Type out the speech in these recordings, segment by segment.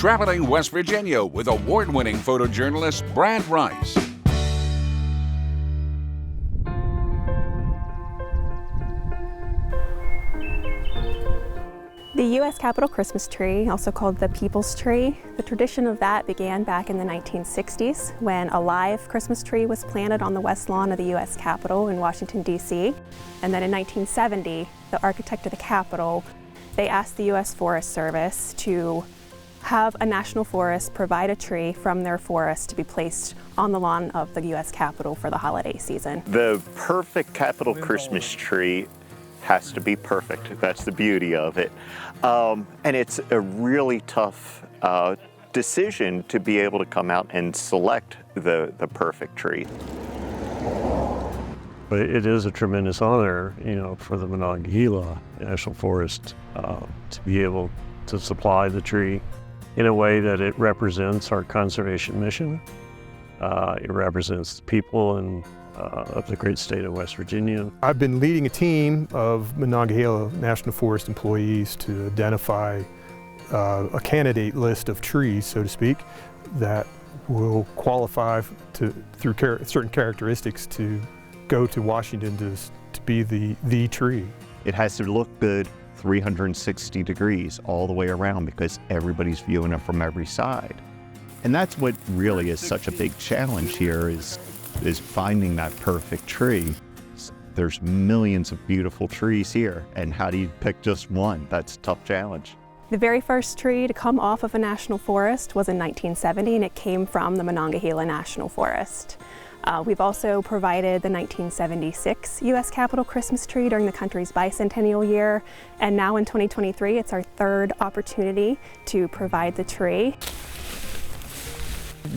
traveling West Virginia with award-winning photojournalist Brad Rice. The U.S. Capitol Christmas tree, also called the People's Tree, the tradition of that began back in the 1960s when a live Christmas tree was planted on the west lawn of the U.S. Capitol in Washington, D.C. And then in 1970, the architect of the Capitol, they asked the U.S. Forest Service to have a national forest provide a tree from their forest to be placed on the lawn of the U.S. Capitol for the holiday season. The perfect Capitol Christmas tree has to be perfect. That's the beauty of it. And it's a really tough decision to be able to come out and select the perfect tree. But it is a tremendous honor, for the Monongahela National Forest to be able to supply the tree in a way that it represents our conservation mission. It represents the people of the great state of West Virginia. I've been leading a team of Monongahela National Forest employees to identify a candidate list of trees, so to speak, that will qualify through certain characteristics to go to Washington to be the tree. It has to look good 360 degrees all the way around because everybody's viewing it from every side. And that's what really is such a big challenge here is finding that perfect tree. There's millions of beautiful trees here, and how do you pick just one? That's a tough challenge. The very first tree to come off of a national forest was in 1970, and it came from the Monongahela National Forest. We've also provided the 1976 U.S. Capitol Christmas tree during the country's bicentennial year, and now in 2023, it's our third opportunity to provide the tree.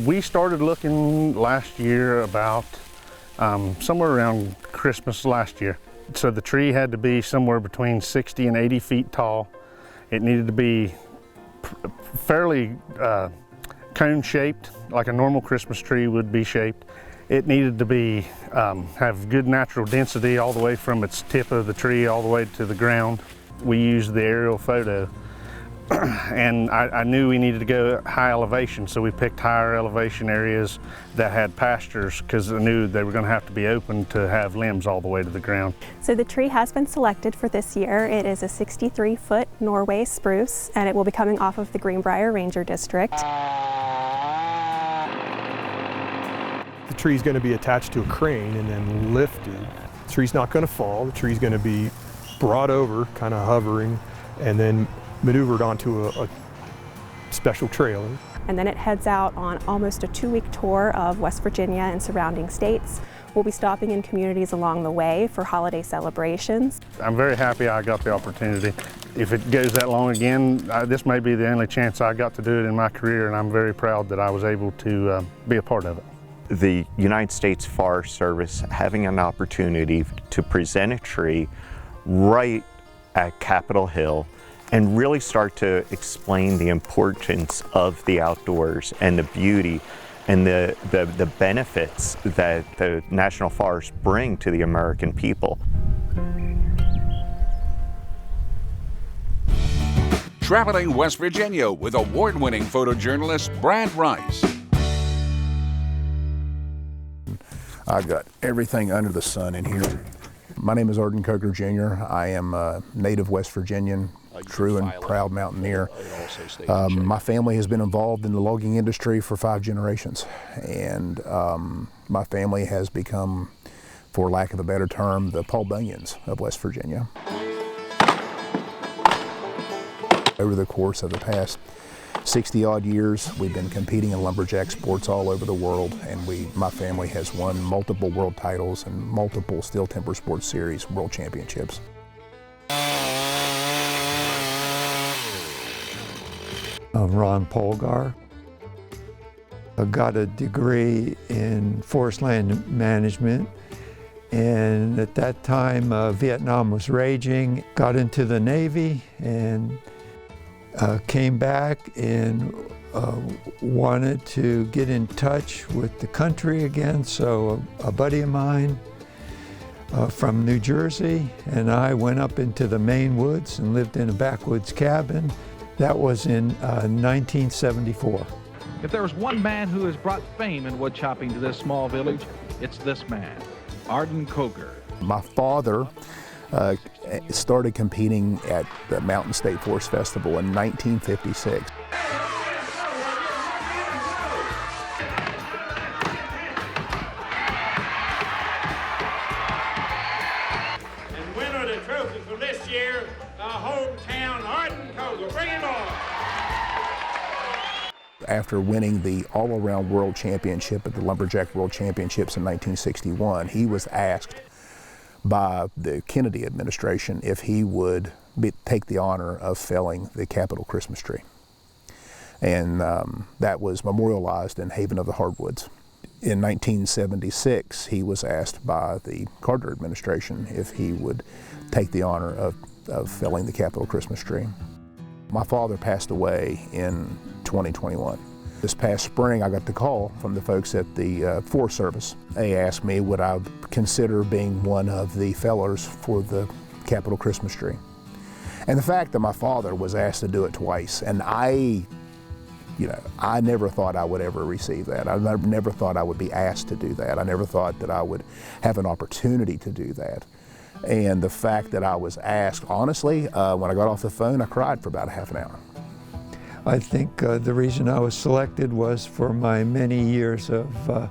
We started looking last year about somewhere around Christmas last year. So the tree had to be somewhere between 60 and 80 feet tall. It needed to be fairly cone-shaped, like a normal Christmas tree would be shaped. It needed to be have good natural density all the way from its tip of the tree all the way to the ground. We used the aerial photo. And I knew we needed to go high elevation, so we picked higher elevation areas that had pastures because I knew they were going to have to be open to have limbs all the way to the ground. So the tree has been selected for this year. It is a 63-foot Norway spruce, and it will be coming off of the Greenbrier Ranger District. The tree's going to be attached to a crane and then lifted. The tree's not going to fall. The tree's going to be brought over, kind of hovering, and then maneuvered onto a special trailer. And then it heads out on almost a 2-week tour of West Virginia and surrounding states. We'll be stopping in communities along the way for holiday celebrations. I'm very happy I got the opportunity. If it goes that long again, this may be the only chance I got to do it in my career, and I'm very proud that I was able to be a part of it. The United States Forest Service having an opportunity to present a tree right at Capitol Hill and really start to explain the importance of the outdoors and the beauty and the benefits that the national forests bring to the American people. Traveling West Virginia with award-winning photojournalist Brad Rice. I've got everything under the sun in here. My name is Arden Coker Jr. I am a native West Virginian, true and proud mountaineer. My family has been involved in the logging industry for 5 generations, and my family has become, for lack of a better term, the Paul Bunyans of West Virginia. Over the course of the past 60-odd years, we've been competing in lumberjack sports all over the world, and my family has won multiple world titles and multiple steel timber sports series world championships. I'm Ron Polgar. I got a degree in forest land management, and at that time Vietnam was raging. Got into the Navy and came back and wanted to get in touch with the country again, so a buddy of mine from New Jersey and I went up into the Maine woods and lived in a backwoods cabin That was in 1974. If there was one man who has brought fame in wood chopping to this small village, it's this man, Arden Koger. My father started competing at the Mountain State Forest Festival in 1956. And winner of the trophy for this year, the hometown Arden Koger. Bring him on! After winning the all-around world championship at the Lumberjack World Championships in 1961, he was asked by the Kennedy administration if he would take the honor of felling the Capitol Christmas tree. And that was memorialized in Haven of the Hardwoods. In 1976, he was asked by the Carter administration if he would take the honor of felling the Capitol Christmas tree. My father passed away in 2021. This past spring, I got the call from the folks at the Forest Service. They asked me would I consider being one of the fellers for the Capitol Christmas tree. And the fact that my father was asked to do it twice, and I never thought I would ever receive that. I never thought I would be asked to do that. I never thought that I would have an opportunity to do that. And the fact that I was asked, honestly, when I got off the phone, I cried for about a half an hour. I think the reason I was selected was for my many years of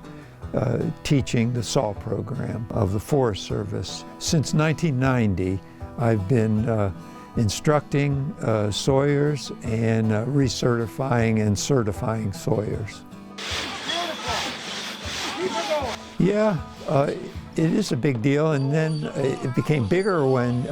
teaching the SAW program of the Forest Service. Since 1990, I've been instructing sawyers and recertifying and certifying sawyers. Yeah, it is a big deal, and then it became bigger when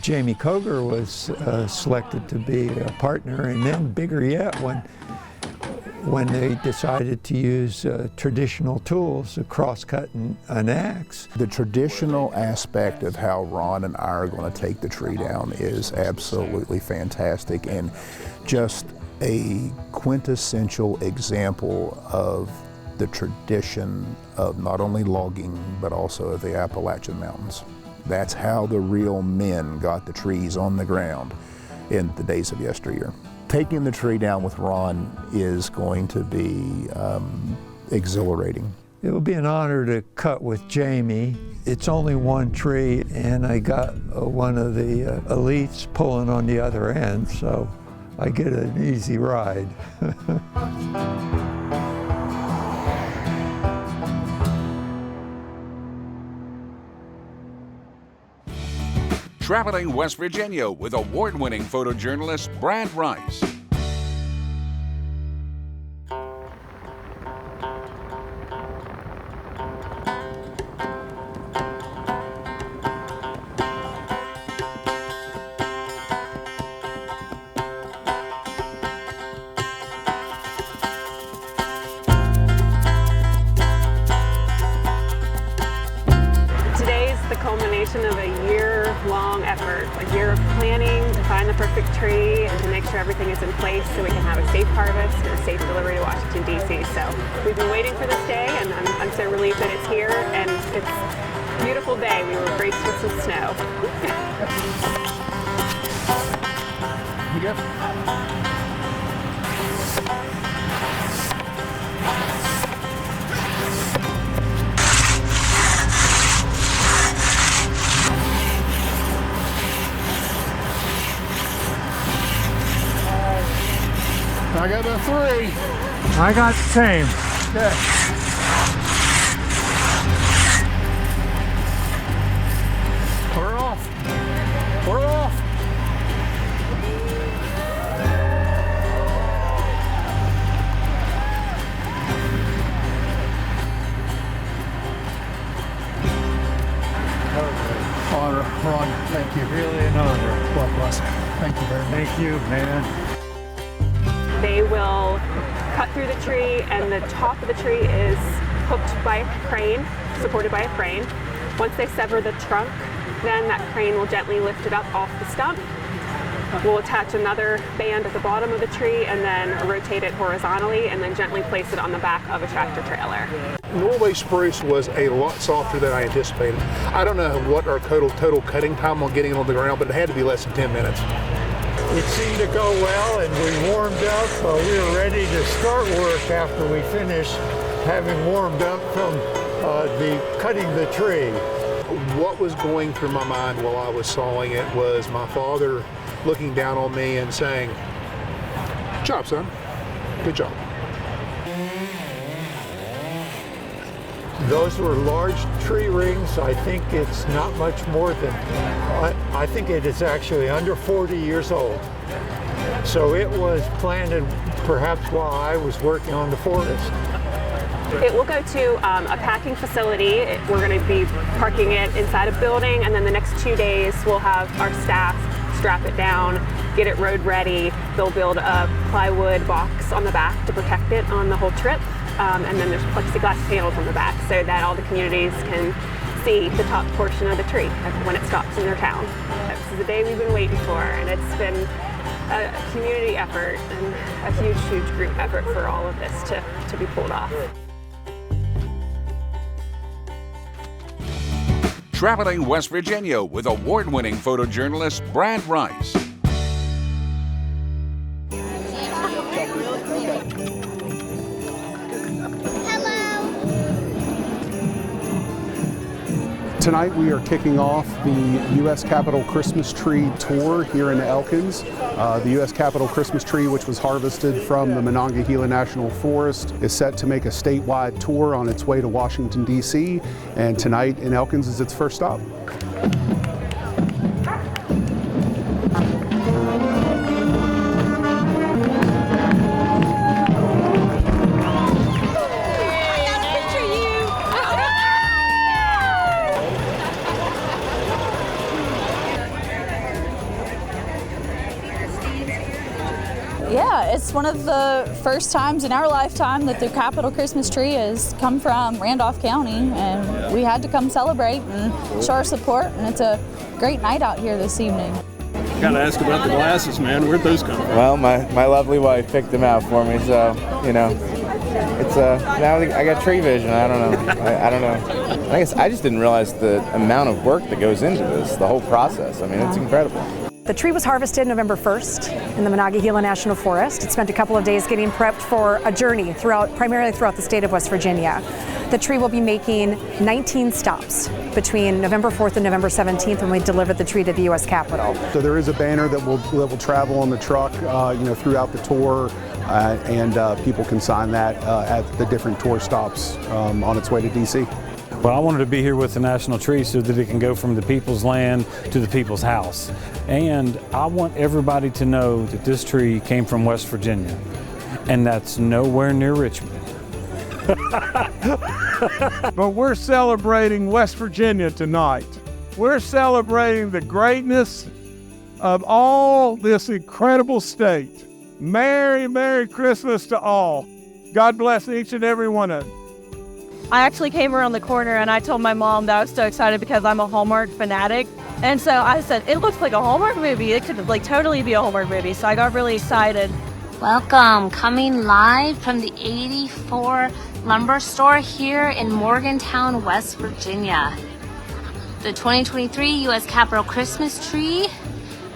Jamie Koger was selected to be a partner, and then bigger yet when they decided to use traditional tools, a crosscut and an axe. The traditional aspect of how Ron and I are going to take the tree down is absolutely fantastic, and just a quintessential example of the tradition of not only logging, but also of the Appalachian Mountains. That's how the real men got the trees on the ground in the days of yesteryear. Taking the tree down with Ron is going to be exhilarating. It will be an honor to cut with Jamie. It's only one tree, and I got one of the elites pulling on the other end, so I get an easy ride. Traveling West Virginia with award-winning photojournalist Brad Rice. Culmination of a year-long effort, a year of planning to find the perfect tree and to make sure everything is in place so we can have a safe harvest and a safe delivery to Washington, D.C. So we've been waiting for this day, and I'm so relieved that it's here, and it's a beautiful day. We were graced with some snow. You good? I got a 3. I got the same. Okay. We're off. We're off. Honor, Ron, thank you. Really an honor. God bless. Thank you very much. Thank you, man. They will cut through the tree, and the top of the tree is hooked by a crane, supported by a crane. Once they sever the trunk, then that crane will gently lift it up off the stump. We'll attach another band at the bottom of the tree and then rotate it horizontally and then gently place it on the back of a tractor trailer. Norway spruce was a lot softer than I anticipated. I don't know what our total cutting time on getting it on the ground, but it had to be less than 10 minutes. It seemed to go well, and we warmed up. We were ready to start work after we finished having warmed up from cutting the tree. What was going through my mind while I was sawing it was my father looking down on me and saying, "Good job, son. Good job." Those were large tree rings. I think it's not much more than, I think it is actually under 40 years old. So it was planted perhaps while I was working on the forest. It will go to a packing facility. We're going to be parking it inside a building, and then the next 2 days we'll have our staff strap it down, get it road ready. They'll build a plywood box on the back to protect it on the whole trip, and then there's plexiglass panels on the back so that all the communities can see the top portion of the tree when it stops in their town. This is the day we've been waiting for, and it's been a community effort and a huge, huge group effort for all of this to be pulled off. Traveling West Virginia with award-winning photojournalist Brad Rice. Tonight we are kicking off the U.S. Capitol Christmas Tree Tour here in Elkins. The U.S. Capitol Christmas tree, which was harvested from the Monongahela National Forest, is set to make a statewide tour on its way to Washington, D.C. And tonight in Elkins is its first stop. Yeah, it's one of the first times in our lifetime that the Capitol Christmas tree has come from Randolph County, and we had to come celebrate and show our support, and it's a great night out here this evening. Gotta ask about the glasses, man. Where'd those come from? Well, my lovely wife picked them out for me, so, you know, it's now I got tree vision. I don't know. I don't know. I guess I just didn't realize the amount of work that goes into this, the whole process. I mean, it's incredible. The tree was harvested November 1st in the Monongahela National Forest. It spent a couple of days getting prepped for a journey primarily throughout the state of West Virginia. The tree will be making 19 stops between November 4th and November 17th when we deliver the tree to the U.S. Capitol. So there is a banner that will travel on the truck, throughout the tour, and people can sign that at the different tour stops on its way to D.C. Well, I wanted to be here with the national tree so that it can go from the people's land to the people's house. And I want everybody to know that this tree came from West Virginia, and that's nowhere near Richmond. But we're celebrating West Virginia tonight. We're celebrating the greatness of all this incredible state. Merry, Merry Christmas to all. God bless each and every one of you. I actually came around the corner and I told my mom that I was so excited because I'm a Hallmark fanatic. And so I said, it looks like a Hallmark movie. It could totally be a Hallmark movie. So I got really excited. Welcome, coming live from the 84 Lumber Store here in Morgantown, West Virginia. The 2023 U.S. Capitol Christmas tree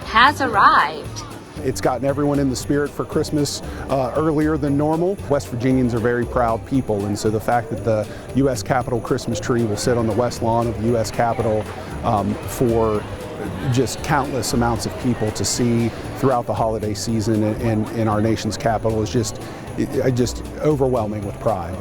has arrived. It's gotten everyone in the spirit for Christmas earlier than normal. West Virginians are very proud people, and so the fact that the U.S. Capitol Christmas tree will sit on the west lawn of the U.S. Capitol for just countless amounts of people to see throughout the holiday season in our nation's capital is just overwhelming with pride.